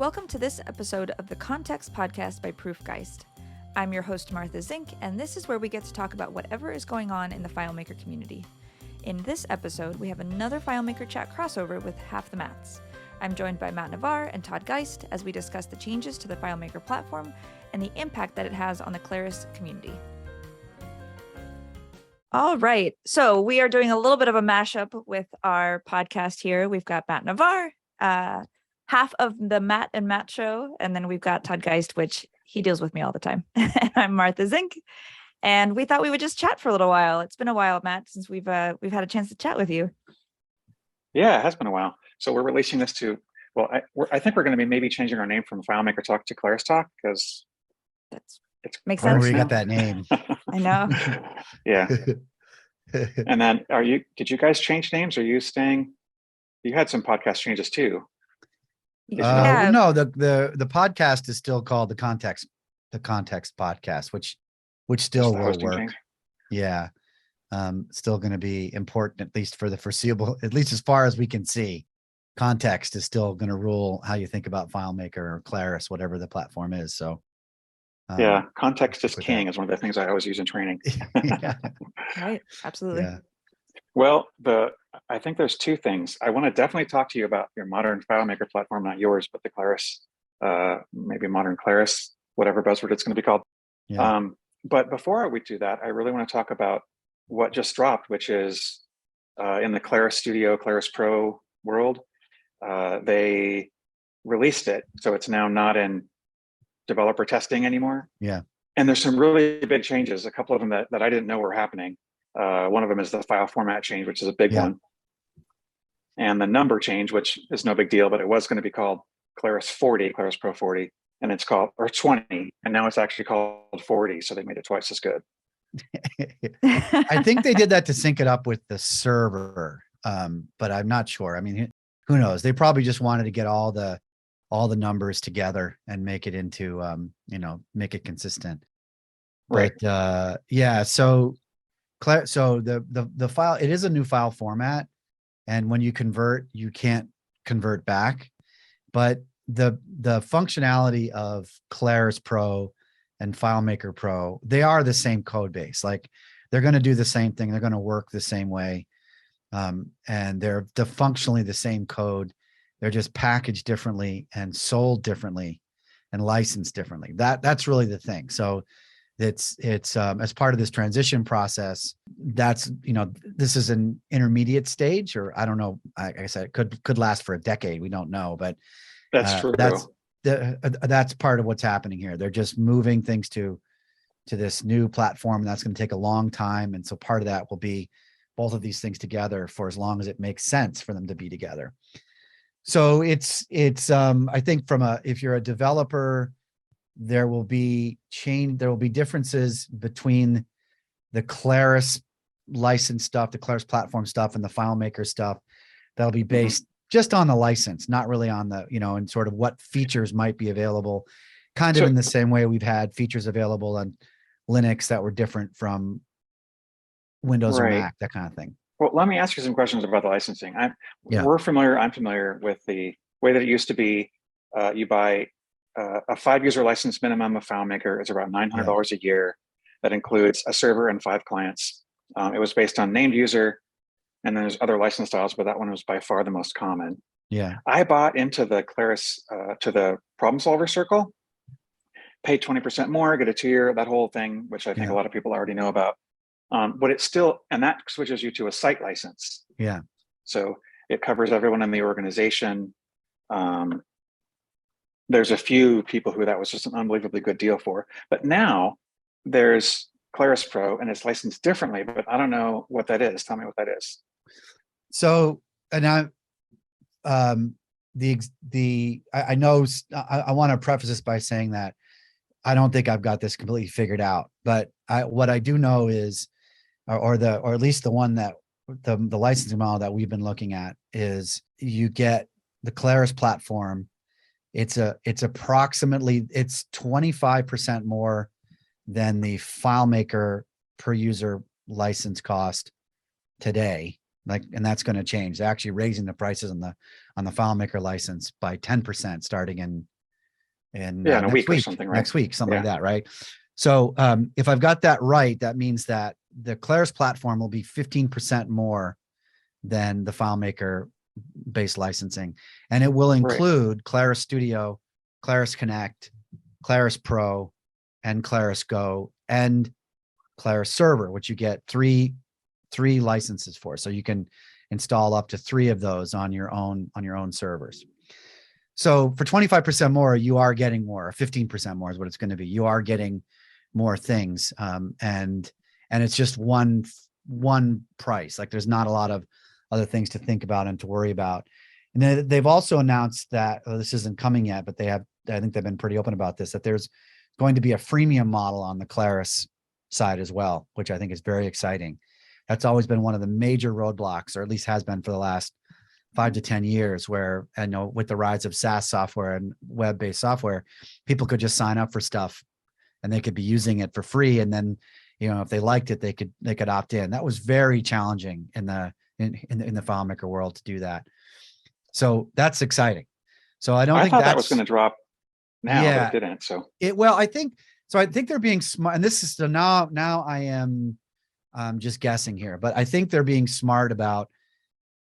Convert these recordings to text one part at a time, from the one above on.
Welcome to this episode of the Context Podcast by Geist. I'm your host, Martha Zink, and this is where we get to talk about whatever is going on in the FileMaker community. In this episode, we have another FileMaker Chat crossover with half the Matts. I'm joined by Matt Navarre and Todd Geist as we discuss the changes to the FileMaker platform and the impact that it has on the Claris community. All right, so we are doing a little bit of a mashup with our podcast here. We've got Matt Navarre, half of the Matt and Matt show, and then we've got Todd Geist, which he deals with me all the time. And I'm Martha Zink, and we thought we would just chat for a little while. It's been a while, Matt, since we've had a chance to chat with you. Yeah, it has been a while. So we're releasing this to, well, I think we're going to be maybe changing our name from FileMaker Talk to Claris Talk because it makes sense. Where you got that name? I know. Yeah. And then did you guys change names? Are you staying? You had some podcast changes too. Yeah. No, the podcast is still called the Context Podcast, which still will work. Change? Yeah. Still going to be important, at least for the foreseeable, at least as far as we can see. Context is still going to rule how you think about FileMaker or Claris, whatever the platform is. So yeah, context is king is one of the things I always use in training. Yeah. Right. Absolutely. Yeah. Well, I think there's two things. I want to definitely talk to you about your Modern FileMaker platform, not yours, but the Claris, maybe Modern Claris, whatever buzzword it's going to be called. Yeah. But before we do that, I really want to talk about what just dropped, which is in the Claris Studio, Claris Pro world. They released it, so it's now not in developer testing anymore. Yeah. And there's some really big changes, a couple of them that I didn't know were happening. One of them is the file format change, which is a big one. And the number change, which is no big deal, but it was going to be called Claris 40, Claris Pro 40, and it's called, or 20, and now it's actually called 40. So they made it twice as good. I think they did that to sync it up with the server, but I'm not sure. I mean, who knows? They probably just wanted to get all the numbers together and make it into, make it consistent. Right. But yeah, so the file, it is a new file format, and when you convert, you can't convert back. But the functionality of Claris Pro and FileMaker Pro, they are the same code base. Like they're going to do the same thing. They're going to work the same way, and they're functionally the same code. They're just packaged differently and sold differently and licensed differently. That's really the thing. So it's as part of this transition process, that's, this is an intermediate stage, or I don't know. Like I said, it could last for a decade. We don't know, but that's true. That's part of what's happening here. They're just moving things to this new platform, and that's going to take a long time. And so part of that will be both of these things together for as long as it makes sense for them to be together. So it's I think if you're a developer, there will be differences between the Claris license stuff, the Claris platform stuff, and the FileMaker stuff that'll be based just on the license, not really on the, and sort of what features might be available, kind of in the same way we've had features available on Linux that were different from Windows or Mac, that kind of thing. Well, let me ask you some questions about the licensing. I'm familiar with the way that it used to be. You buy a 5-user license minimum of FileMaker. It's around $900 a year. That includes a server and 5 clients. It was based on named user, and then there's other license styles, but that one was by far the most common. Yeah. I bought into the Claris, to the problem solver circle, paid 20% more, get a 2-year, that whole thing, which I think a lot of people already know about. But it's still, and that switches you to a site license. Yeah. So it covers everyone in the organization. There's a few people who that was just an unbelievably good deal for. But now there's Claris Pro, and it's licensed differently, but I don't know what that is. Tell me what that is. So, and I know I want to preface this by saying that I don't think I've got this completely figured out, but what I do know is, or at least the one that the licensing model that we've been looking at is, you get the Claris platform. It's approximately 25% more than the FileMaker per user license cost today. And that's going to change. They're actually raising the prices on the FileMaker license by 10% starting in in a week or something, right? Next week, something like that, right? So if I've got that right, that means that the Claris platform will be 15% more than the FileMaker based licensing, and it will include Claris Studio, Claris Connect, Claris Pro, and Claris Go, and Claris Server, which you get three licenses for. So you can install up to 3 of those on your own servers. So for 25% more, you are getting more, or 15% more is what it's going to be. You are getting more things, and it's just one price. Like there's not a lot of other things to think about and to worry about. And then they've also announced that this isn't coming yet, but I think they've been pretty open about this, that there's going to be a freemium model on the Claris side as well, which I think is very exciting. That's always been one of the major roadblocks, or at least has been for the last 5 to 10 years, where I know with the rise of SaaS software and web-based software, people could just sign up for stuff and they could be using it for free. And then, if they liked it, they could opt in. That was very challenging in the FileMaker world to do that. So that's exciting. So I thought that was going to drop now, but it didn't. So I think they're being smart. And this is now I am just guessing here, but I think they're being smart about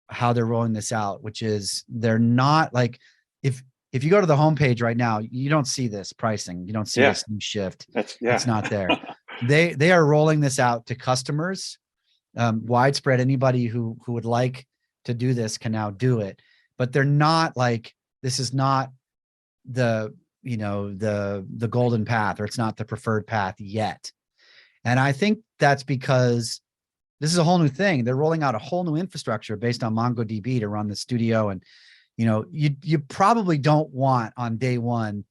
how they're rolling this out, which is they're not like, if you go to the homepage right now, you don't see this pricing. You don't see this new shift. It's not there. They are rolling this out to customers, widespread. Anybody who would like to do this can now do it, but they're not like, this is not the golden path, or it's not the preferred path yet. And I think that's because this is a whole new thing. They're rolling out a whole new infrastructure based on MongoDB to run the studio. And, you probably don't want on day one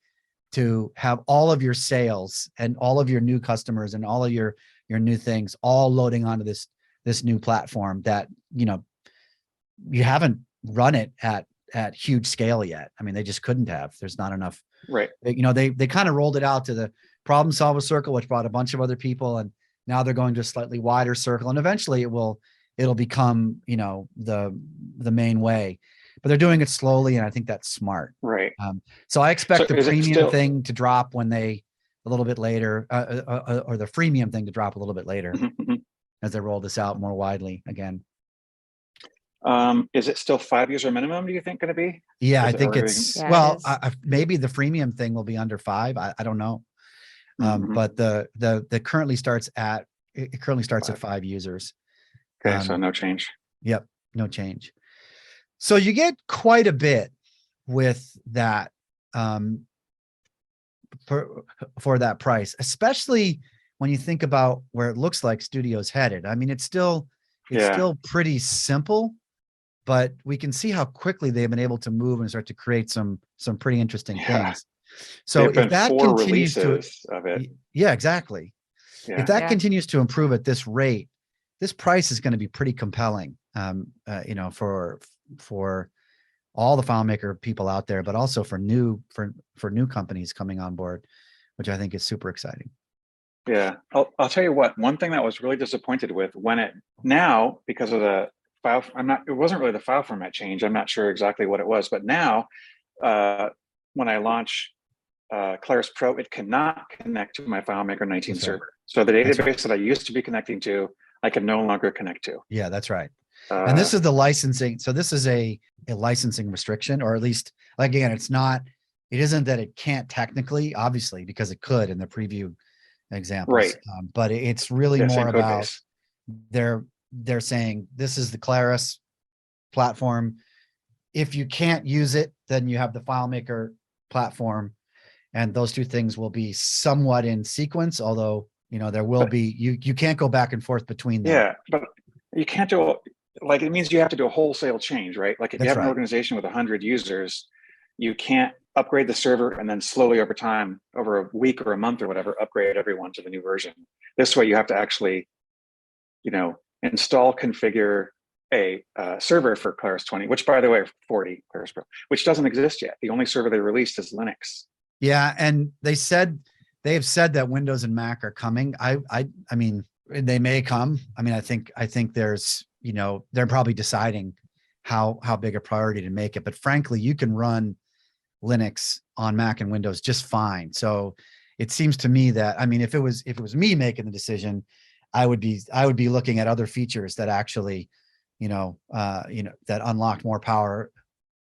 to have all of your sales and all of your new customers and all of your new things all loading onto this new platform that, you haven't run it at huge scale yet. I mean, they just couldn't have. There's not enough. Right. They kind of rolled it out to the problem solver circle, which brought a bunch of other people, and now they're going to a slightly wider circle, and eventually it'll become, the main way, but they're doing it slowly. And I think that's smart. Right. So I expect the premium thing to drop a little bit later, or the freemium thing to drop a little bit later as they roll this out more widely again. Is it still 5 user minimum, do you think, going to be? Yeah, I think it's, maybe the freemium thing will be under 5. I don't know. But the currently starts at 5 users. Okay. So no change. Yep. No change. So you get quite a bit with that, for that price, especially when you think about where it looks like Studio's headed. I mean, it's still pretty simple, but we can see how quickly they've been able to move and start to create some pretty interesting things. So if that continues exactly. Yeah. If that continues to improve at this rate, this price is going to be pretty compelling, for all the FileMaker people out there, but also for new companies coming on board, which I think is super exciting. Yeah. I'll tell you what, one thing that I was really disappointed with because of the file, it wasn't really the file format change. I'm not sure exactly what it was, but now, when I launch Claris Pro, it cannot connect to my FileMaker 19 server. So the database that I used to be connecting to, I can no longer connect to. Yeah, that's right. And this is the licensing. So this is a licensing restriction, or at least, like, again, it isn't that it can't technically, obviously, because it could in the preview examples. Right. But it's really more about they're saying this is the Claris platform. If you can't use it, then you have the FileMaker platform, and those two things will be somewhat in sequence, although there will be you can't go back and forth between them. Yeah, but you can't do it means you have to do a wholesale change, right? Like if you have an organization with 100 users, you can't upgrade the server and then slowly over time, over a week or a month or whatever, upgrade everyone to the new version. This way you have to actually, install, configure a server for Claris 20, which, by the way, 40 Claris Pro, which doesn't exist yet. The only server they released is Linux. Yeah, and they have said that Windows and Mac are coming. I mean, they may come. I mean, I think there's, they're probably deciding how big a priority to make it. But frankly, you can run Linux on Mac and Windows just fine. So it seems to me that, I mean, if it was me making the decision, I would be looking at other features that actually, that unlocked more power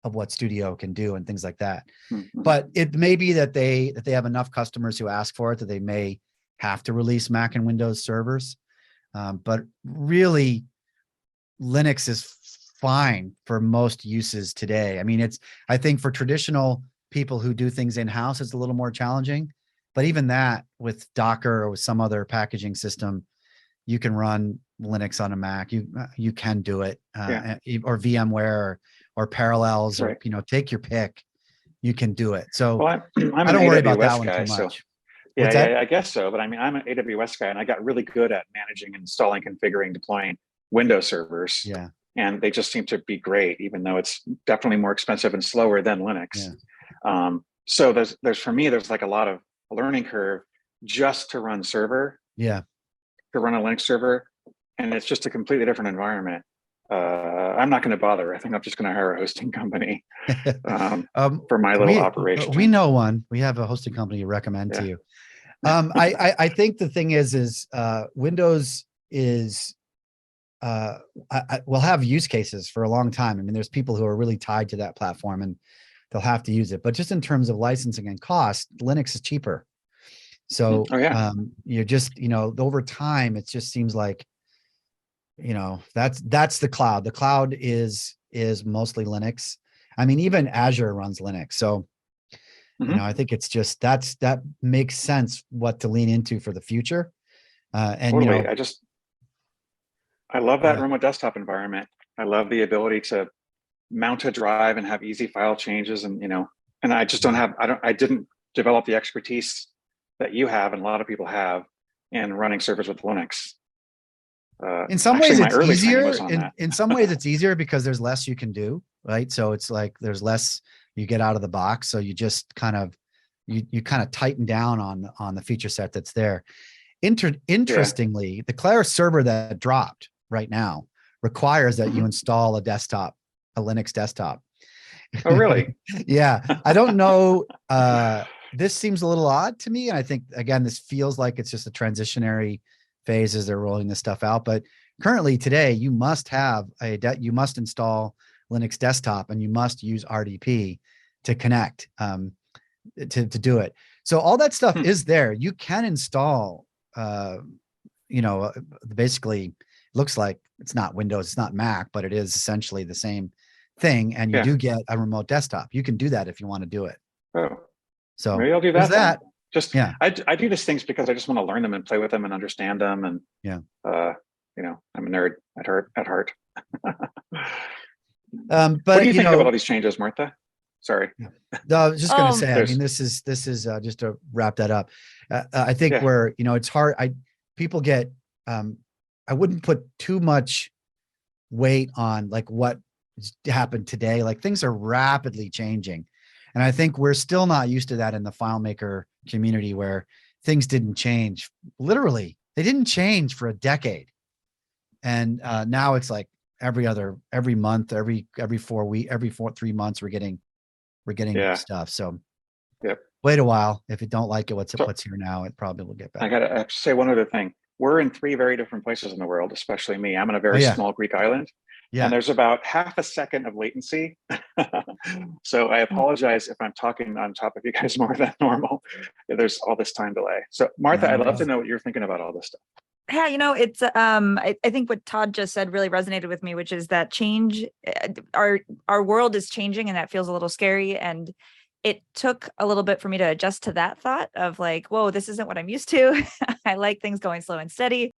of what Studio can do and things like that. Mm-hmm. But it may be that they have enough customers who ask for it that they may have to release Mac and Windows servers. But really, Linux is fine for most uses today. I mean, I think for traditional people who do things in-house, it's a little more challenging. But even that, with Docker or with some other packaging system, you can run Linux on a Mac. You can do it, or VMware or Parallels, right. or take your pick. You can do it. So well, I'm I don't an worry AWS about that one guy, too much. So yeah, I guess so. But I mean, I'm an AWS guy, and I got really good at managing, installing, configuring, deploying Windows servers. Yeah. And they just seem to be great, even though it's definitely more expensive and slower than Linux. Yeah. So there's for me, there's like a lot of a learning curve just to run server. Yeah. To run a Linux server, and it's just a completely different environment. I'm not going to bother. I think I'm just going to hire a hosting company for my little operation. We know one. We have a hosting company to recommend to you. I think the thing is Windows is will have use cases for a long time. I mean, there's people who are really tied to that platform and they'll have to use it. But just in terms of licensing and cost, Linux is cheaper. So you're just, over time, it just seems like, that's the cloud. The cloud is mostly Linux. I mean, even Azure runs Linux. So, I think it's just, that makes sense what to lean into for the future. And totally. I love that remote desktop environment. I love the ability to mount a drive and have easy file changes, and and I just I didn't develop the expertise that you have and a lot of people have in running servers with Linux. In some ways it's easier. In some ways it's easier because there's less you can do, right? So it's like there's less you get out of the box. So you just kind of you kind of tighten down on the feature set that's there. Interestingly, the Claris server that dropped right now requires that you install a Linux desktop. Oh, really? Yeah. I don't know. This seems a little odd to me. And I think, again, this feels like it's just a transitionary phase as they're rolling this stuff out. But currently today, you must have you must install Linux desktop and you must use RDP to connect to do it. So all that stuff is there. You can install, basically looks like it's not Windows, it's not Mac, but it is essentially the same thing. And you do get a remote desktop. You can do that if you want to do it. Oh, so maybe I'll do that. Just, yeah. I do these things because I just want to learn them and play with them and understand them. And, I'm a nerd at heart. But what do you think about all these changes, Martha? Sorry. No, I was just going to say, I mean, this is just to wrap that up. I think where, it's hard. People get, I wouldn't put too much weight on like what happened today. Like things are rapidly changing. And I think we're still not used to that in the FileMaker community where things didn't change. Literally, they didn't change for a decade. And now it's like every month, every 3 months, we're getting new stuff. So wait a while. If you don't like it, what's here now, it probably will get better. I have to say one other thing. We're in 3 very different places in the world, especially me. I'm on a very small Greek island. Yeah. And there's about half a second of latency. So I apologize if I'm talking on top of you guys more than normal. There's all this time delay. So Martha, I'd love to know what you're thinking about all this stuff. Yeah, it's I think what Todd just said really resonated with me, which is that change, our world is changing and that feels a little scary. And it took a little bit for me to adjust to that thought of like, whoa, this isn't what I'm used to. I like things going slow and steady.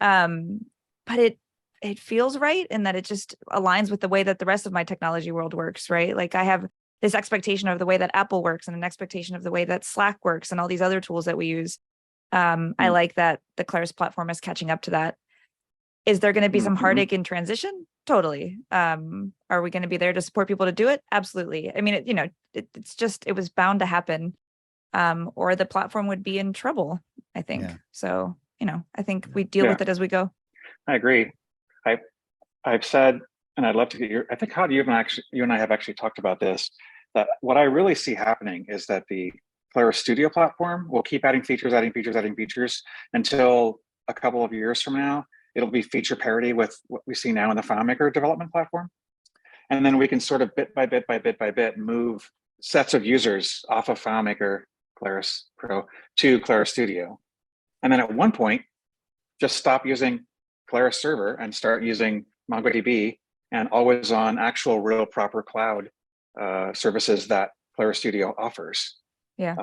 But it feels right in that it just aligns with the way that the rest of my technology world works, right? Like I have this expectation of the way that Apple works and an expectation of the way that Slack works and all these other tools that we use. I like that the Claris platform is catching up to that. Is there going to be some heartache in transition? Totally. Are we going to be there to support people to do it? Absolutely. I mean, it was bound to happen, or the platform would be in trouble, I think. Yeah. So, I think we deal with it as we go. I agree. I've said and I'd love to get your, I think how you and I have actually talked about this, that what I really see happening is that the Claris Studio platform will keep adding features, until a couple of years from now, it'll be feature parity with what we see now in the FileMaker development platform. And then we can sort of bit by bit move sets of users off of FileMaker Claris Pro to Claris Studio. And then at one point, just stop using Claris Server and start using MongoDB and always on actual real proper cloud services that Claris Studio offers. Yeah.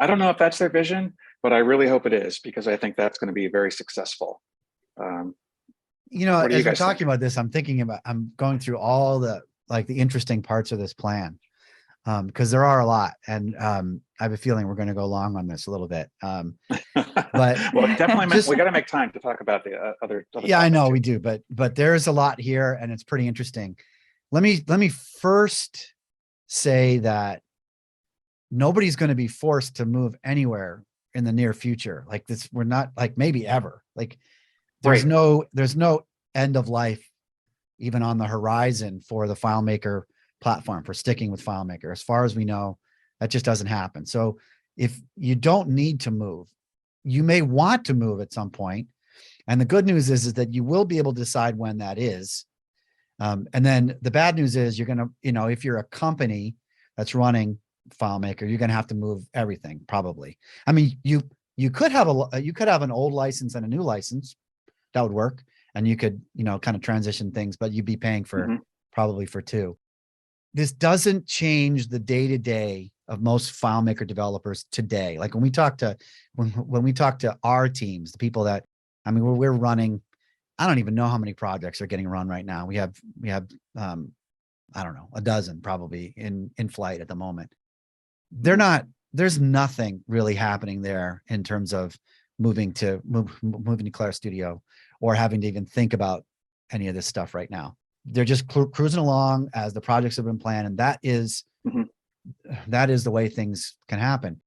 I don't know if that's their vision, but I really hope it is, because I think that's going to be very successful. As we're talking about this, I'm going through all the interesting parts of this plan, because there are a lot, and I have a feeling we're going to go long on this a little bit. But well, definitely, we got to make time to talk about the other. Yeah, I know we do, but there's a lot here, and it's pretty interesting. Let me first say that nobody's going to be forced to move anywhere in the near future. Like this, we're not, maybe ever. There's no end of life even on the horizon for the FileMaker platform, for sticking with FileMaker. As far as we know, that just doesn't happen. So if you don't need to move, you may want to move at some point. And the good news is that you will be able to decide when that is. And then the bad news is you're going to, if you're a company that's running FileMaker, you're going to have to move everything probably. I mean, you could have an old license and a new license. That would work. And you could, kind of transition things, but you'd be paying for probably for two. This doesn't change the day-to-day of most FileMaker developers today. Like when we talk to our teams, the people that, we're running, I don't even know how many projects are getting run right now. We have I don't know, a dozen probably in flight at the moment. There's nothing really happening there in terms of moving to Claris Studio or having to even think about any of this stuff right now. They're just cruising along as the projects have been planned. And that is the way things can happen.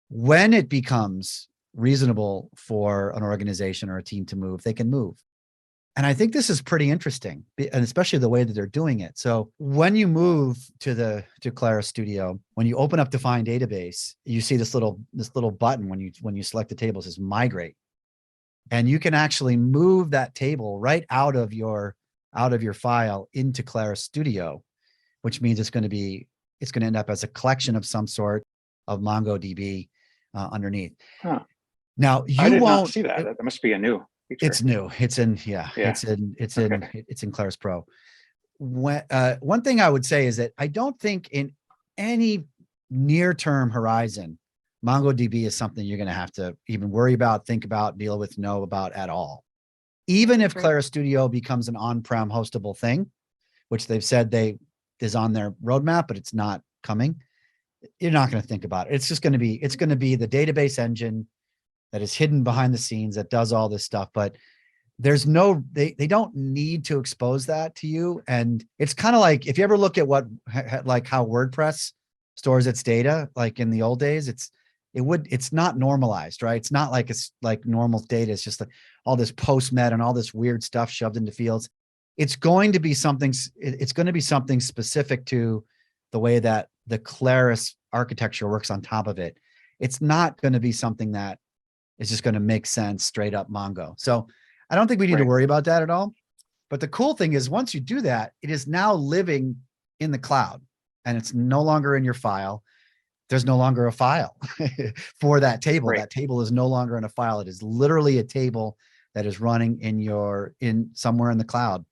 When it becomes reasonable for an organization or a team to move, they can move. And I think this is pretty interesting, and especially the way that they're doing it. So when you move to Claris Studio, when you open up Define Database, you see this little button when you select the table, it says Migrate, and you can actually move that table right out of your file into Claris Studio, which means it's going to end up as a collection of some sort of MongoDB underneath. Huh. Now I did not see that. That must be a new. It's new. It's in Claris Pro. One thing I would say is that I don't think in any near-term horizon, MongoDB is something you're going to have to even worry about, think about, deal with, know about at all. Even if Claris Studio becomes an on-prem hostable thing, which they've said is on their roadmap, but it's not coming, you're not going to think about it. It's going to be the database engine that is hidden behind the scenes that does all this stuff, but they don't need to expose that to you. And it's kind of like, if you ever look at how WordPress stores its data, like in the old days, it's not normalized, right? It's not like it's like normal data. It's just like all this postmet and all this weird stuff shoved into fields. It's going to be something specific to the way that the Claris architecture works on top of it. It's not going to be something that is just going to make sense straight up Mongo. So I don't think we need to worry about that at all. But the cool thing is, once you do that, it is now living in the cloud, and it's no longer in your file. There's no longer a file for that table. That table is no longer in a file. It is literally a table that is running in somewhere in the cloud.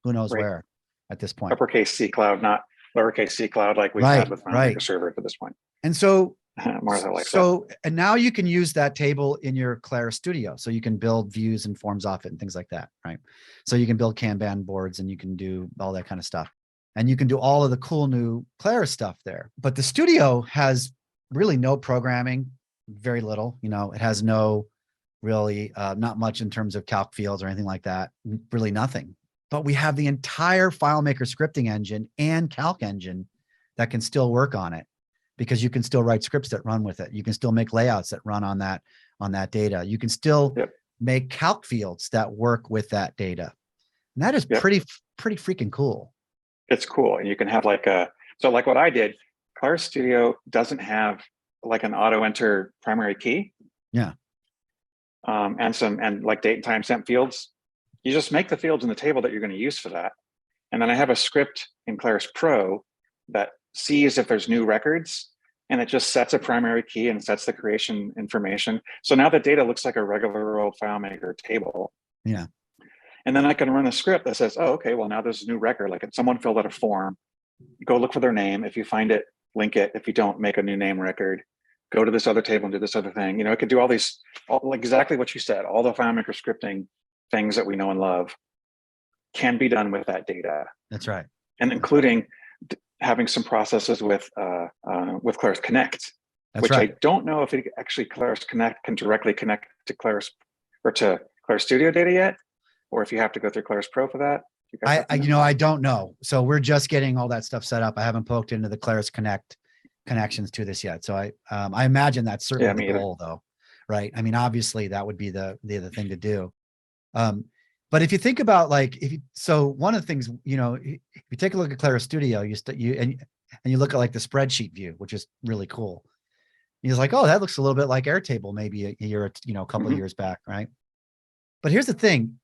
Who knows where at this point? Uppercase C cloud, not lowercase c cloud like we've had with FileMaker Server to this point. And so Martha likes that. And now you can use that table in your Claris Studio. So you can build views and forms off it and things like that, right? So you can build Kanban boards and you can do all that kind of stuff. And you can do all of the cool new Claris stuff there. But the Studio has really no programming, very little. It has no really, not much in terms of calc fields or anything like that, really nothing. But we have the entire FileMaker scripting engine and calc engine that can still work on it, because you can still write scripts that run with it. You can still make layouts that run on that data. You can still make calc fields that work with that data. And that is pretty freaking cool. It's cool. And you can have like like what I did, Claris Studio doesn't have like an auto enter primary key. Yeah. And like date and time stamp fields. You just make the fields in the table that you're going to use for that. And then I have a script in Claris Pro that sees if there's new records, and it just sets a primary key and sets the creation information. So now the data looks like a regular old FileMaker table. Yeah. And then I can run a script that says, oh, okay, well, now there's a new record. Like if someone filled out a form, go look for their name. If you find it, link it. If you don't, make a new name record. Go to this other table and do this other thing. It could do all these, like exactly what you said, all the FileMaker scripting things that we know and love can be done with that data. That's right. And including having some processes with Claris Connect, which right. I don't know if it actually Claris Connect can directly connect to Claris or to Claris Studio data yet, or if you have to go through Claris Pro for that. I don't know. So we're just getting all that stuff set up. I haven't poked into the Claris Connect connections to this yet. So I imagine that's certainly the goal, though, right? I mean, obviously that would be the thing to do. But if you think about so one of the things, if you take a look at Claris Studio, and you look at like the spreadsheet view, which is really cool. You're like, oh, that looks a little bit like Airtable, maybe a year, a couple of years back, right? But here's the thing.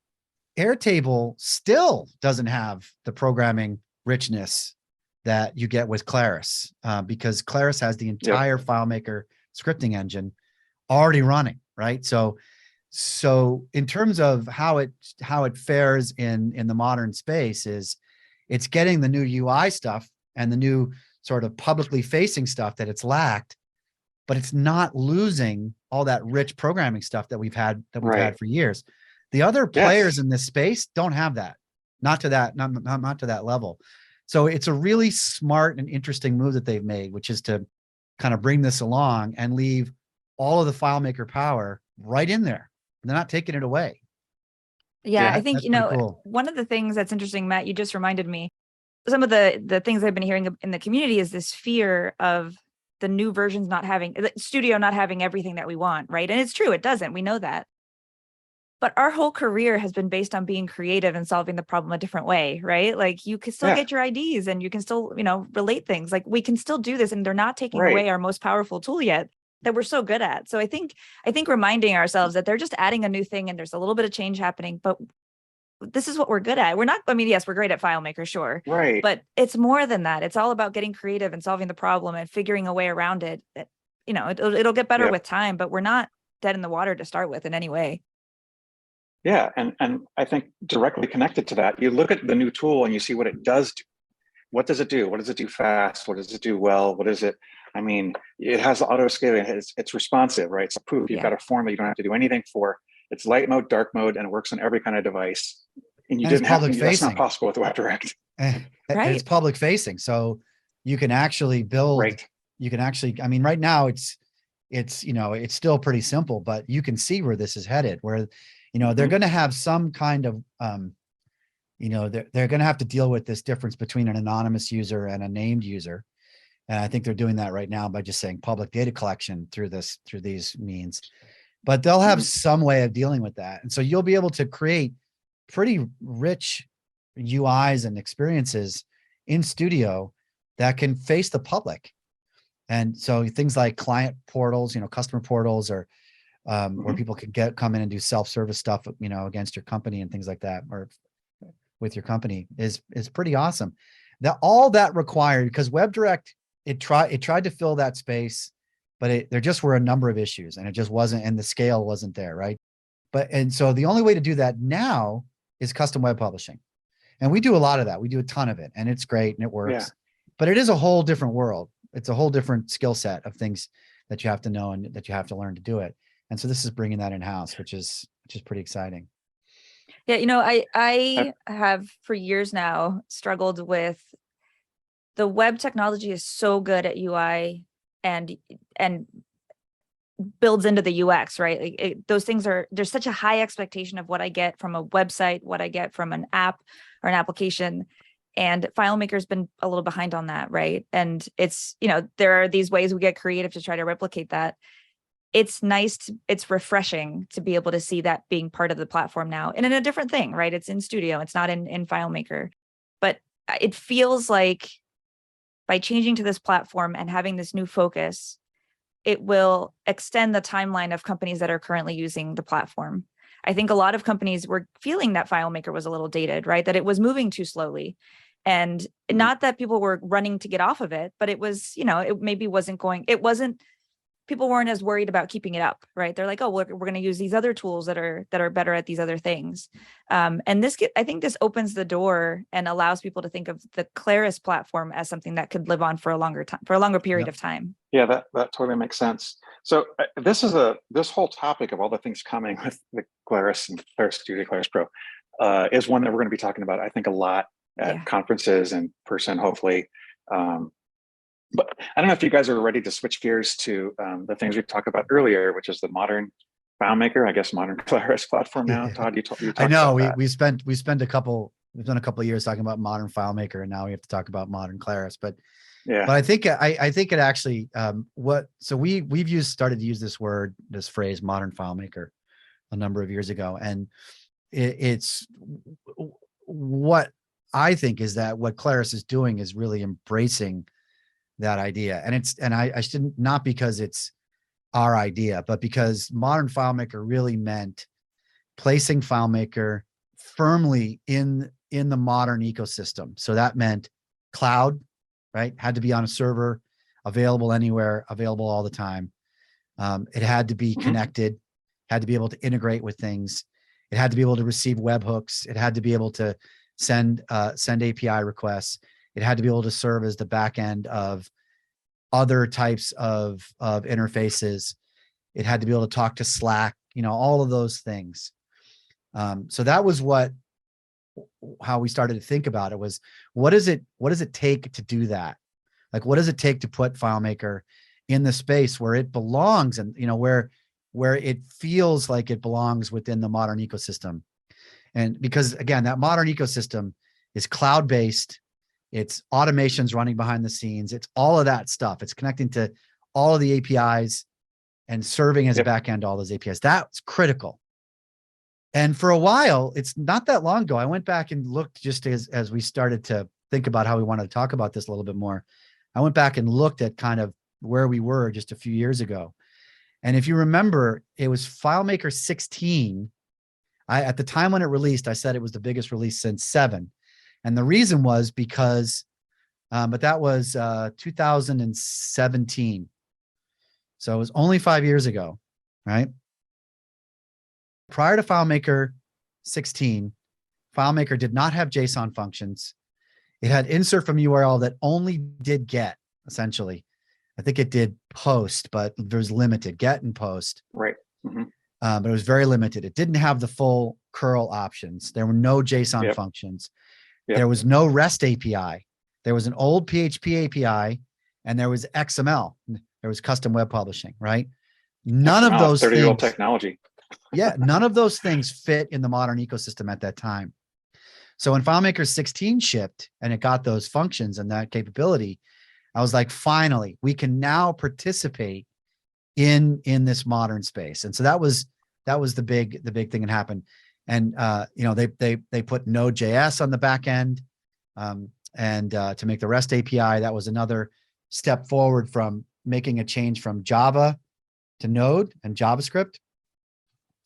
Airtable still doesn't have the programming richness that you get with Claris, because Claris has the entire FileMaker scripting engine already running, right? So in terms of how it fares in the modern space is it's getting the new UI stuff and the new sort of publicly facing stuff that it's lacked, but it's not losing all that rich programming stuff that we've had for years. The other players in this space don't have that, not to that level. So it's a really smart and interesting move that they've made, which is to kind of bring this along and leave all of the FileMaker power right in there. They're not taking it away. Yeah, I think, cool. One of the things that's interesting, Matt, you just reminded me, some of the things I've been hearing in the community is this fear of the new versions Studio not having everything that we want, right? And it's true, it doesn't. We know that. But our whole career has been based on being creative and solving the problem a different way, right? Like you can still get your IDs and you can still, relate things. Like we can still do this, and they're not taking away our most powerful tool yet that we're so good at. So I think reminding ourselves that they're just adding a new thing and there's a little bit of change happening, but this is what we're good at. Yes, we're great at FileMaker, sure. Right. But it's more than that. It's all about getting creative and solving the problem and figuring a way around it. It'll get better with time, but we're not dead in the water to start with in any way. Yeah, and I think directly connected to that, you look at the new tool and you see what it does do. What does it do? What does it do fast? What does it do well? What is it? I mean, it has auto scaling. It's responsive, right? It's proof. You've got a form that you don't have to do anything for. It's light mode, dark mode, and it works on every kind of device. And you didn't have to. That's not possible with WebDirect. And it's public facing, so you can actually build. Right. You can actually. I mean, right now it's still pretty simple, but you can see where this is headed. Where they're going to have some kind of, they're going to have to deal with this difference between an anonymous user and a named user. And I think they're doing that right now by just saying public data collection through these means, but they'll have some way of dealing with that. And so you'll be able to create pretty rich UIs and experiences in Studio that can face the public. And so things like client portals, customer portals, or where people can come in and do self-service stuff, against your company and things like that, or with your company is pretty awesome. All that required, because WebDirect, it tried to fill that space, but there just were a number of issues, and it just wasn't, and the scale wasn't there, right? And so the only way to do that now is custom web publishing, and we do a lot of that. We do a ton of it, and it's great and it works. But it is a whole different world. It's a whole different skill set of things that you have to know and that you have to learn to do it. And so this is bringing that in-house, which is pretty exciting. Yeah, I have for years now struggled with the web technology is so good at UI and builds into the UX, right? Like those things there's such a high expectation of what I get from a website, what I get from an app or an application. And FileMaker's been a little behind on that, right? And it's, there are these ways we get creative to try to replicate that. It's nice, it's refreshing to be able to see that being part of the platform now and in a different thing, right? It's in Studio, it's not in FileMaker. But it feels like by changing to this platform and having this new focus, it will extend the timeline of companies that are currently using the platform. I think a lot of companies were feeling that FileMaker was a little dated, right? That it was moving too slowly. And not that people were running to get off of it, but it was, it maybe people weren't as worried about keeping it up, right? They're like, oh, we're going to use these other tools that are better at these other things. And I think this opens the door and allows people to think of the Claris platform as something that could live on for a longer period of time. Yeah, that totally makes sense. So this whole topic of all the things coming with the Claris and Claris Studio, Claris Pro, is one that we're going to be talking about, I think, a lot at conferences and person, hopefully. But I don't know if you guys are ready to switch gears to the things we talked about earlier, which is the modern FileMaker, I guess modern Claris platform now. Todd, you talked I know about we've done a couple of years talking about modern FileMaker, and now we have to talk about modern Claris. But yeah, but I think it actually we've started to use this phrase modern FileMaker a number of years ago, and it's what I think is that what Claris is doing is really embracing that idea. And I shouldn't, not because it's our idea, but because modern FileMaker really meant placing FileMaker firmly in the modern ecosystem. So that meant cloud, right? Had to be on a server, available anywhere, available all the time. It had to be connected, had to be able to integrate with things. It had to be able to receive webhooks. It had to be able to send API requests. It had to be able to serve as the back end of other types of interfaces. It had to be able to talk to Slack, all of those things. So that was how we started to think about it, was what does it take to do that? Like, what does it take to put FileMaker in the space where it belongs, and where it feels like it belongs within the modern ecosystem? And because again, that modern ecosystem is cloud-based, it's automations running behind the scenes, it's all of that stuff. It's connecting to all of the APIs and serving as a backend to all those APIs. That's critical. And for a while, it's not that long ago, I went back and looked, just as we started to think about how we wanted to talk about this a little bit more. I went back and looked at kind of where we were just a few years ago. And if you remember, it was FileMaker 16. At the time when it released, I said it was the biggest release since 7. And the reason was because, but that was 2017. So it was only 5 years ago, right? Prior to FileMaker 16, FileMaker did not have JSON functions. It had insert from URL that only did get, essentially. I think it did post, but there's limited get and post. Right. But it was very limited. It didn't have the full curl options. There were no JSON functions. There was no REST API. There was an old PHP API, and there was XML. There was custom web publishing, right? None of those 30-year-old technology. None of those things fit in the modern ecosystem at that time. So when FileMaker 16 shipped and it got those functions and that capability, I was like, finally, we can now participate in this modern space. And so that was the big thing that happened. And they put Node.js on the back end, and to make the REST API. That was another step forward from making a change from Java to Node and JavaScript.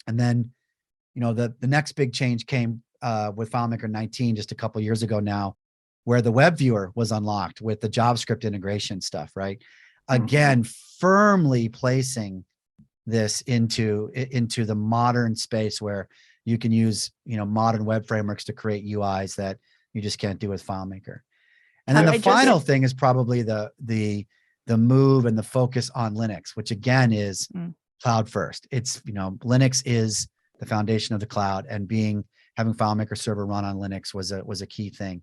And then, the next big change came with FileMaker 19 just a couple of years ago now, where the web viewer was unlocked with the JavaScript integration stuff, right? Again, firmly placing this into the modern space where you can use, modern web frameworks to create UIs that you just can't do with FileMaker. And then the final thing is probably the move and the focus on Linux, which again is cloud first. It's, Linux is the foundation of the cloud, and having FileMaker server run on Linux was a key thing.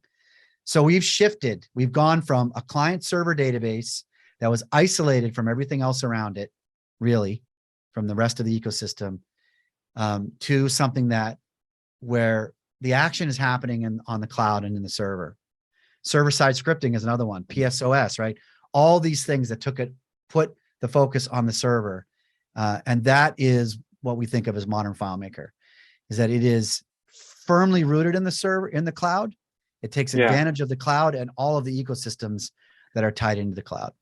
So we've shifted. We've gone from a client server database that was isolated from everything else around it, really, from the rest of the ecosystem, to something where the action is happening on the cloud and in the server. Server-side scripting is another one. PSOS, right? All these things that put the focus on the server, and that is what we think of as modern FileMaker. Is that it is firmly rooted in the server, in the cloud. It takes Yeah. advantage of the cloud and all of the ecosystems that are tied into the cloud.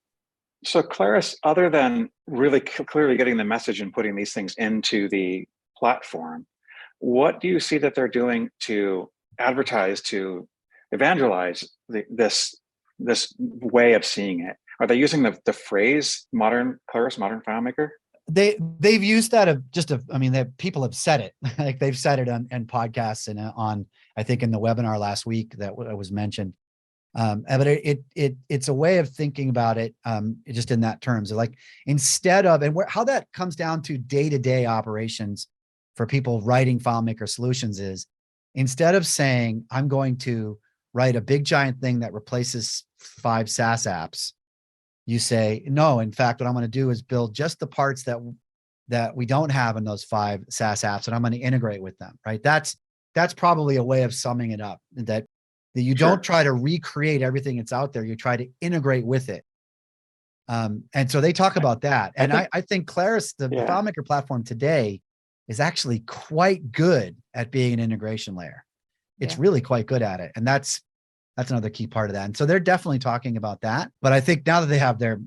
So Claris, other than really clearly getting the message and putting these things into the platform, what do you see that they're doing to advertise, to evangelize this way of seeing it? Are they using the phrase modern Claris, modern FileMaker? They've used that people have said it. Like they've said it on podcasts and on, I think in the webinar last week that was mentioned. But it's a way of thinking about it, just in that terms. Like instead of, and how that comes down to day-to-day operations for people writing FileMaker solutions is, instead of saying, I'm going to write a big giant thing that replaces 5 SaaS apps, you say, no, in fact, what I'm going to do is build just the parts that we don't have in those 5 SaaS apps, and I'm going to integrate with them, right? That's probably a way of summing it up, that you don't try to recreate everything that's out there. You try to integrate with it. And so they talk about that. And I think Claris, the FileMaker platform today, is actually quite good at being an integration layer. It's really quite good at it. And that's another key part of that. And so they're definitely talking about that. But I think now that they have their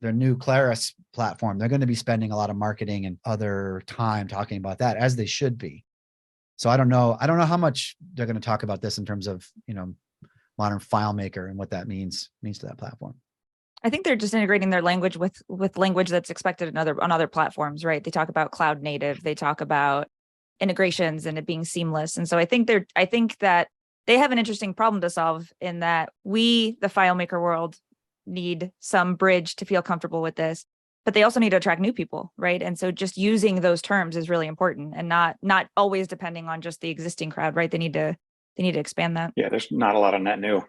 new Claris platform, they're going to be spending a lot of marketing and other time talking about that, as they should be. So I don't know how much they're going to talk about this in terms of, modern FileMaker and what that means to that platform. I think they're just integrating their language with language that's expected on other platforms, right? They talk about cloud native, they talk about integrations and it being seamless. And so I think that they have an interesting problem to solve, in that we, the FileMaker world, need some bridge to feel comfortable with this, but they also need to attract new people, right? And so just using those terms is really important, and not always depending on just the existing crowd, right? They need to expand that. Yeah, there's not a lot of net new.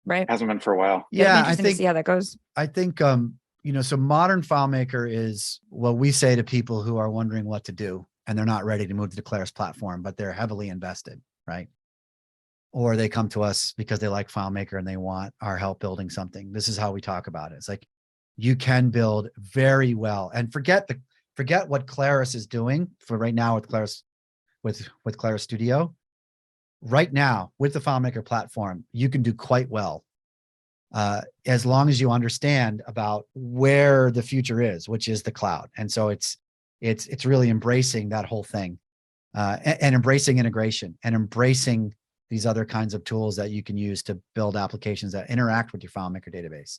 Right. Hasn't been for a while. Yeah, I think to see how that goes. I think so modern FileMaker is what we say to people who are wondering what to do and they're not ready to move to the Claris platform, but they're heavily invested, right? Or they come to us because they like FileMaker and they want our help building something. This is how we talk about it. It's like, you can build very well, and forget what Claris is doing for right now with Claris, with Claris Studio. Right now with the FileMaker platform, you can do quite well, as long as you understand about where the future is, which is the cloud. And so it's really embracing that whole thing, and embracing integration and embracing these other kinds of tools that you can use to build applications that interact with your FileMaker database.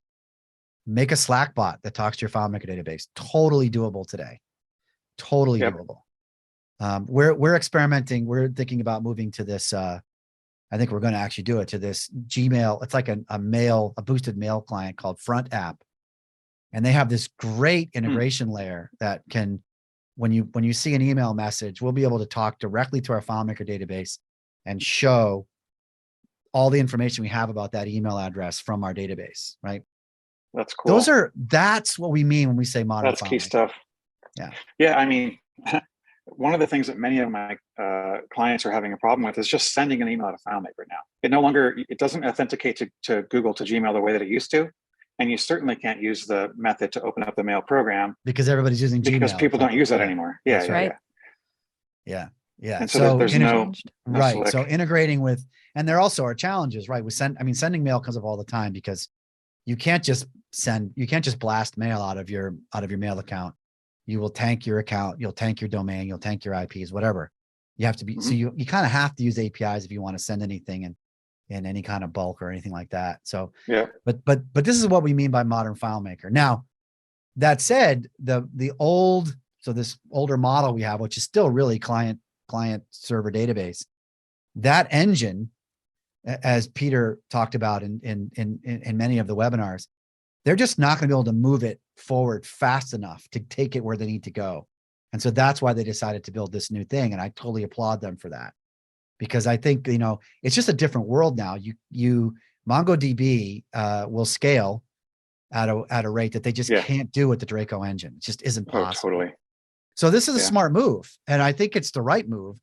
Make a Slack bot that talks to your FileMaker database. Totally doable today. Totally doable. We're experimenting. We're thinking about moving to this. I think we're going to actually do it, to this Gmail. It's like a boosted mail client called Front App. And they have this great integration layer that can, when you see an email message, we'll be able to talk directly to our FileMaker database and show all the information we have about that email address from our database, right? That's cool. That's what we mean when we say modern That's FileMaker. key stuff. Yeah. Yeah. I mean, one of the things that many of my clients are having a problem with is just sending an email to FileMaker now. It doesn't authenticate to Google, to Gmail the way that it used to. And you certainly can't use the method to open up the mail program. Because everybody's using Gmail. Because people don't use that anymore. Yeah. That's right. Yeah. And so there's no right. slick. So integrating with, and there also are challenges, right? Sending mail comes up all the time, because you can't just blast mail out of your mail account. You will tank your account, you'll tank your domain, you'll tank your IPs, whatever. You have to be, so you kind of have to use APIs if you want to send anything in any kind of bulk or anything like that. So, but this is what we mean by modern FileMaker. Now, that said, this older model we have, which is still really client server database, that engine, as Peter talked about in many of the webinars, they're just not going to be able to move it forward fast enough to take it where they need to go. And so that's why they decided to build this new thing. And I totally applaud them for that, because I think, it's just a different world now. MongoDB will scale at a rate that they just can't do with the Draco engine. It just isn't possible. Totally. So this is a smart move, and I think it's the right move,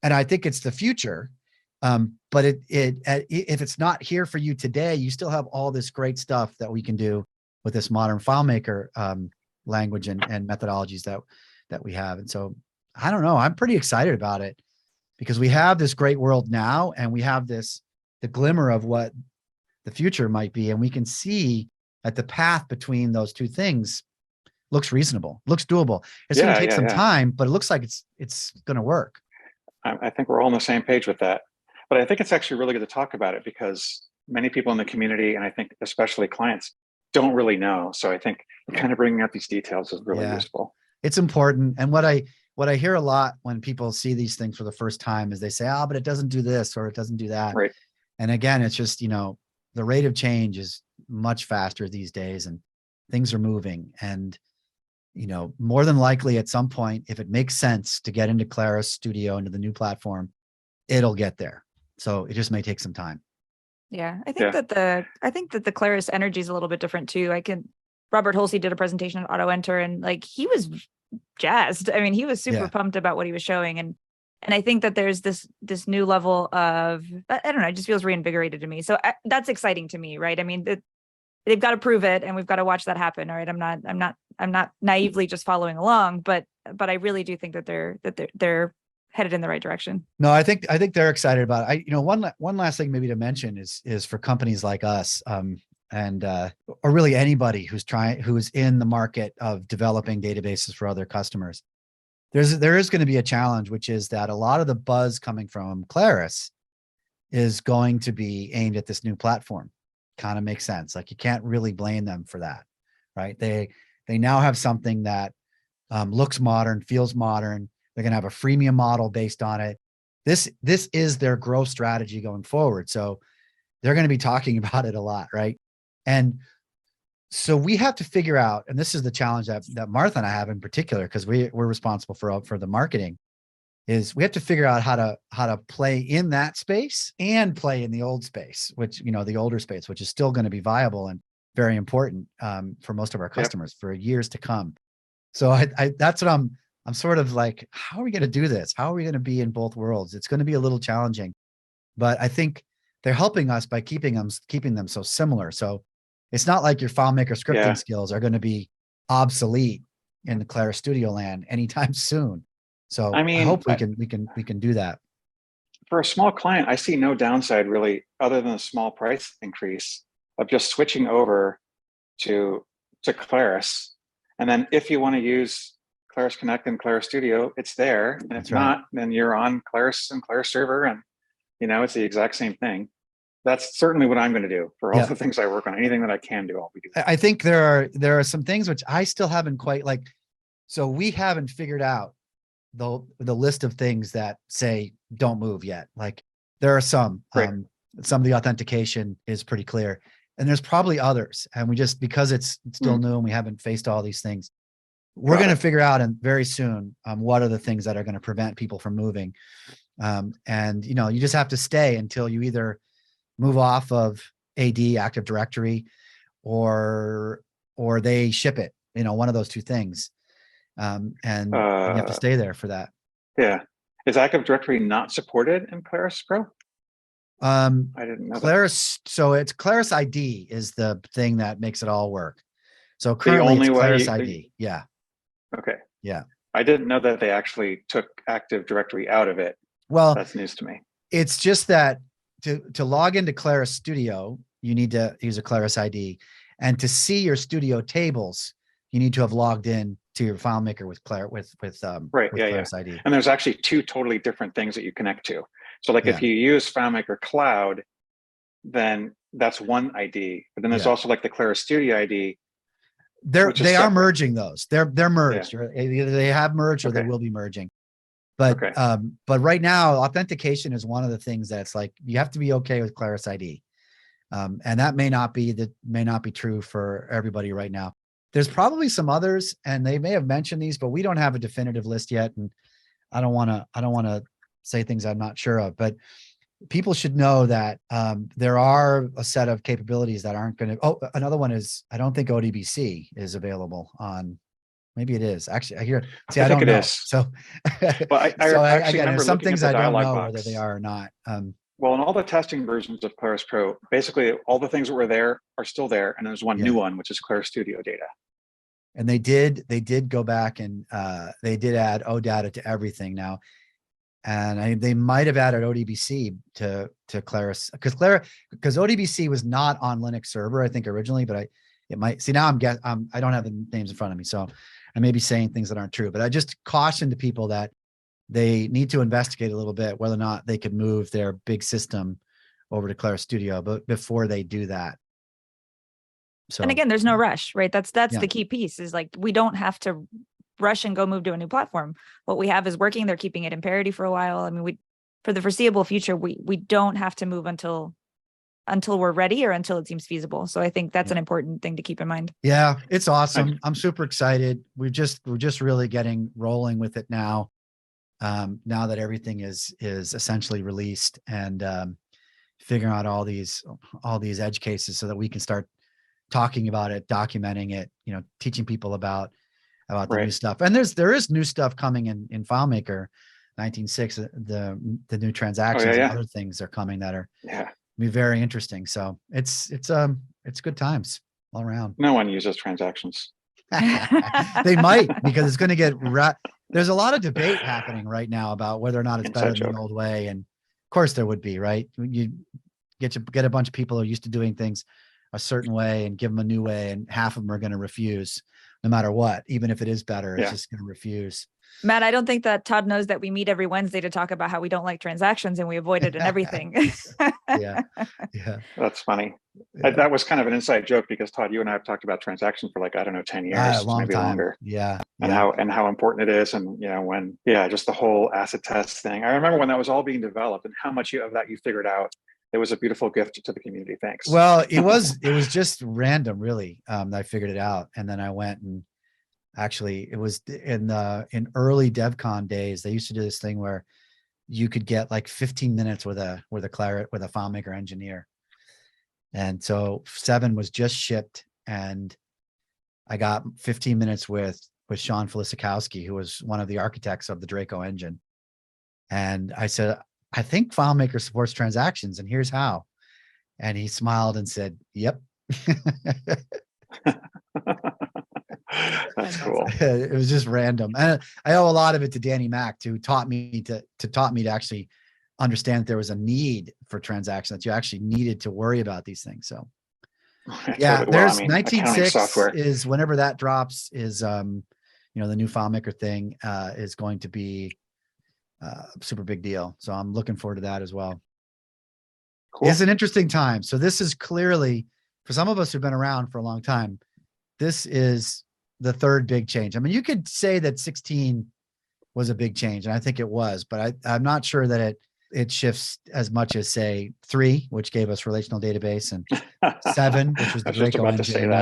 and I think it's the future. But if it's not here for you today, you still have all this great stuff that we can do with this modern FileMaker language and methodologies that we have. And so I don't know, I'm pretty excited about it, because we have this great world now, and we have this the glimmer of what the future might be. And we can see that the path between those two things looks reasonable, looks doable. It's going to take some time, but it looks like it's going to work. I think we're all on the same page with that. But I think it's actually really good to talk about it because many people in the community, and I think especially clients, don't really know. So I think kind of bringing out these details is really useful. It's important. And what I hear a lot when people see these things for the first time is they say, oh, but it doesn't do this or it doesn't do that. Right. And again, it's just, the rate of change is much faster these days and things are moving. And, more than likely at some point, if it makes sense to get into Claris Studio, into the new platform, it'll get there. So it just may take some time. Yeah, I think that the Claris energy is a little bit different too. Robert Holsey did a presentation at AutoEnter and like he was jazzed. I mean, he was super pumped about what he was showing, and I think that there's this new level of, I don't know, it just feels reinvigorated to me. So that's exciting to me, right? I mean, they've got to prove it, and we've got to watch that happen. All right, I'm not naively just following along, but I really do think that they're headed in the right direction. No, I think they're excited about it. One last thing maybe to mention is for companies like us, or really anybody who's in the market of developing databases for other customers. There is going to be a challenge, which is that a lot of the buzz coming from Claris is going to be aimed at this new platform. Kind of makes sense. Like you can't really blame them for that, right? They now have something that looks modern, feels modern. They're going to have a freemium model based on it. This is their growth strategy going forward. So they're going to be talking about it a lot, right? And so we have to figure out, and this is the challenge that Martha and I have in particular, because we're responsible for the marketing, is we have to figure out how to play in that space and play in the old space, which, the older space, which is still going to be viable and very important for most of our customers for years to come. So I that's what I'm sort of like, how are we going to do this? How are we going to be in both worlds? It's going to be a little challenging, but I think they're helping us by keeping them so similar. So it's not like your FileMaker scripting skills are going to be obsolete in the Claris Studio land anytime soon. So I hope we can do that. For a small client, I see no downside really, other than a small price increase of just switching over to Claris. And then if you want to use Claris Connect and Claris Studio, it's there. And if not, then you're on Claris and Claris Server, and it's the exact same thing. That's certainly what I'm going to do for all the things I work on. Anything that I can do, I'll be doing. I think there are some things which I still haven't quite so we haven't figured out the list of things that say don't move yet. Like there are some of the authentication is pretty clear, and there's probably others. And we just, because it's still new and we haven't faced all these things, we're going to figure out very soon what are the things that are going to prevent people from moving. And you just have to stay until you either move off of AD, Active Directory, or they ship it, one of those two things. And you have to stay there for that. Yeah. Is Active Directory not supported in Claris Pro? I didn't know Claris, so it's Claris ID is the thing that makes it all work. So currently it's Claris ID. Yeah. Okay. Yeah. I didn't know that they actually took Active Directory out of it. Well, that's news to me. It's just that to log into Claris Studio, you need to use a Claris ID, and to see your studio tables, you need to have logged in to your FileMaker with Claris ID. And there's actually two totally different things that you connect to. So like if you use FileMaker Cloud, then that's one ID. But then there's also like the Claris Studio ID. They are merging those. They're merged. Right? Either they have merged or they will be merging. But but right now, authentication is one of the things that's like you have to be okay with Claris ID, and that may not be true for everybody right now. There's probably some others, and they may have mentioned these, but we don't have a definitive list yet, and I don't want to say things I'm not sure of. But people should know that there are a set of capabilities that aren't going to. Oh, another one is I don't think ODBC is available on. Maybe it is actually. I don't know. So, well, I there's some things I don't know whether they are or not. Well, in all the testing versions of Claris Pro, basically all the things that were there are still there, and there's one new one, which is Claris Studio Data. And they did go back and they did add OData to everything. Now, And they might have added ODBC to Claris, because ODBC was not on Linux server, I think, originally, but it might. See, now I don't have the names in front of me, so I may be saying things that aren't true. But I just caution to people that they need to investigate a little bit whether or not they could move their big system over to Claris Studio, but before they do that. So, and again, there's no rush, right? That's Yeah. the key piece, is like, we don't have to rush and go move to a new platform. What we have is working. They're keeping it in parity for a while. I mean, for the foreseeable future, we don't have to move until we're ready or until it seems feasible. So I think that's an important thing to keep in mind. Yeah, it's awesome. I'm super excited. We're just really getting rolling with it now. Now that everything is essentially released, and figuring out all these edge cases so that we can start talking about it, documenting it, teaching people about the new stuff. And there is new stuff coming in FileMaker 19.6. The new transactions and other things are coming that are be very interesting. So it's good times all around. No one uses transactions. They might, because it's going to get there's a lot of debate happening right now about whether or not it's better than the old way. And of course there would be, right? You get a bunch of people who are used to doing things a certain way and give them a new way, and half of them are going to refuse no matter what. Even if it is better, it's just going to refuse. Matt, I don't think that Todd knows that we meet every Wednesday to talk about how we don't like transactions and we avoid it and everything. Yeah. That's funny. That was kind of an inside joke, because Todd, you and I have talked about transactions for 10 years, long maybe time. longer. Yeah. And how important it is. And, just the whole acid test thing. I remember when that was all being developed, and how much of that you figured out. It was a beautiful gift to the community. Thanks. Well, it was just random, really. I figured it out. And then I went, and actually it was in early DevCon days, they used to do this thing where you could get 15 minutes with a FileMaker engineer. And so 7 was just shipped, and I got 15 minutes with Sean Felicikowski, who was one of the architects of the Draco engine. And I said, I think FileMaker supports transactions, and here's how. And he smiled and said, yep. That's cool. It was just random. And I owe a lot of it to Danny Mack, who taught me to actually understand that there was a need for transactions, that you actually needed to worry about these things. So yeah, there's 19.6 is whenever that drops, is the new FileMaker thing is going to be a super big deal. So I'm looking forward to that as well. Cool. It's an interesting time. So this is clearly, for some of us who've been around for a long time, this is the third big change. I mean, you could say that 16 was a big change, and I think it was, but I'm not sure that it shifts as much as, say, 3, which gave us relational database, and 7, which was the Draco engine,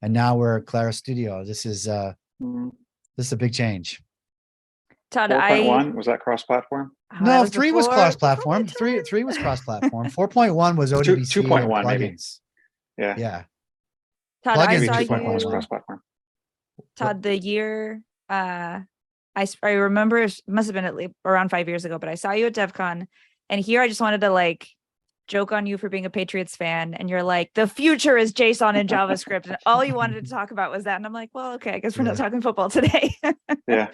and now we're at Claris Studio. This is a big change. Todd, 4.1 was that cross-platform? No, 3 was cross-platform. 3 was cross-platform. 4.1 was ODBC 2.1 plugins. Maybe. Yeah. Todd, I saw 2.1 was you. cross-platform. Todd, the year I remember, it must have been at least around 5 years ago, but I saw you at DevCon, and here I just wanted to joke on you for being a Patriots fan, and you're like, the future is JSON and JavaScript, and all you wanted to talk about was that. And I'm like, well, okay, I guess we're not talking football today. Yeah.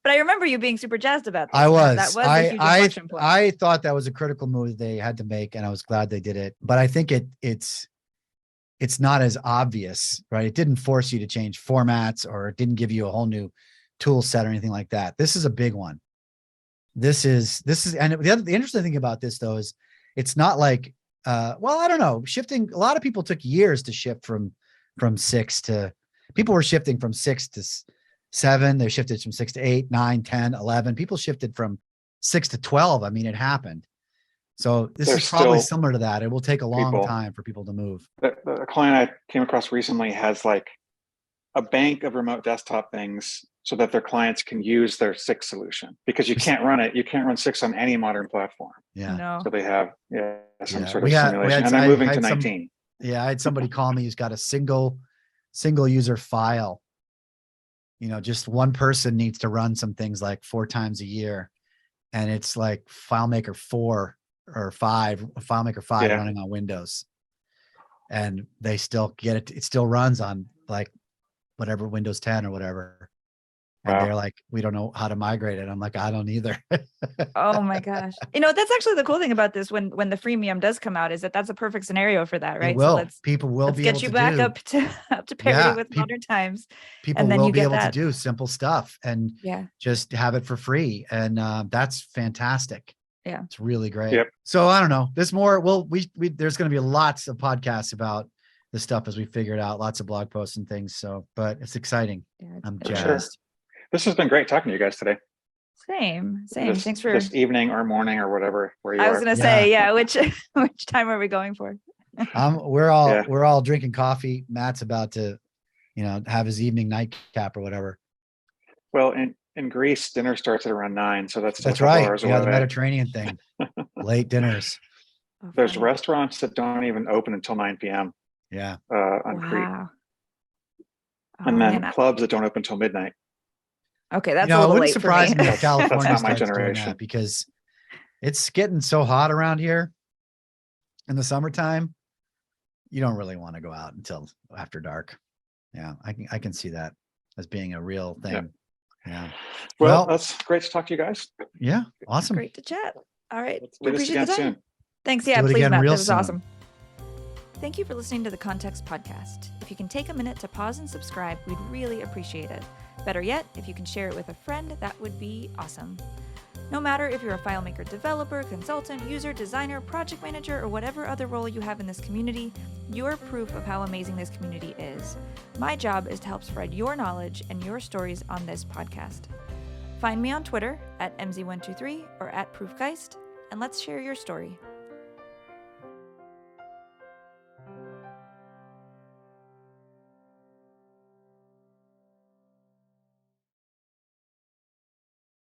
But I remember you being super jazzed about that. I was. That was a huge inflection point. I thought that was a critical move they had to make, and I was glad they did it. But I think it's not as obvious, right? It didn't force you to change formats, or it didn't give you a whole new tool set or anything like that. This is a big one. This is, and the interesting thing about this, though, is it's not like, well, I don't know, shifting. A lot of people took years to shift from 6 to, people were shifting from 6 to 7. They shifted from 6 to 8, 9, 10, 11. People shifted from 6 to 12. I mean, it happened. So this is probably similar to that. It will take a long time for people to move. The client I came across recently has a bank of remote desktop things so that their clients can use their 6 solution, because you can't run 6 on any modern platform. Yeah. No. So they have some sort of simulation, and they're moving to 19. I had somebody call me who's got a single user file. Just one person needs to run some things 4 times a year, and it's FileMaker 4 or 5, FileMaker 5 running on Windows, and they still get it. It still runs on whatever Windows 10 or whatever. And Wow. they're like, we don't know how to migrate it. I'm like, I don't either. Oh my gosh. That's actually the cool thing about this when the freemium does come out is that that's a perfect scenario for that, right? It will. So People will let's be get able you to back do. up to parity Yeah, with modern times. People and then will you be get able to that. do simple stuff and just have it for free. And that's fantastic. Yeah. It's really great. Yep. So I don't know. There's more. Well, there's going to be lots of podcasts about this stuff as we figure it out, lots of blog posts and things. So, but it's exciting. I'm jazzed. Sure. This has been great talking to you guys today. Same. Thanks for this evening or morning or whatever where you are. I was going to say, which time are we going for? We're all drinking coffee. Matt's about to, have his evening nightcap or whatever. Well, in Greece, dinner starts at around 9, so that's right. Hours Yeah, away. the Mediterranean thing. Late dinners. There's restaurants that don't even open until 9 p.m. Yeah. On Crete. And then clubs that don't open until midnight. Okay, that's a little late surprise for me. me if California That's not my starts doing generation. that because it's getting so hot around here in the summertime. You don't really want to go out until after dark. Yeah, I can see that as being a real thing. Yeah. Well, that's great to talk to you guys. Yeah, awesome. Great to chat. All right. We appreciate the time. Soon. Thanks. Yeah, please, Matt. That was awesome. Thank you for listening to the Context Podcast. If you can take a minute to pause and subscribe, we'd really appreciate it. Better yet, if you can share it with a friend, that would be awesome. No matter if you're a FileMaker developer, consultant, user, designer, project manager, or whatever other role you have in this community, you're proof of how amazing this community is. My job is to help spread your knowledge and your stories on this podcast. Find me on Twitter @MZ123 or @ProofGeist, and let's share your story.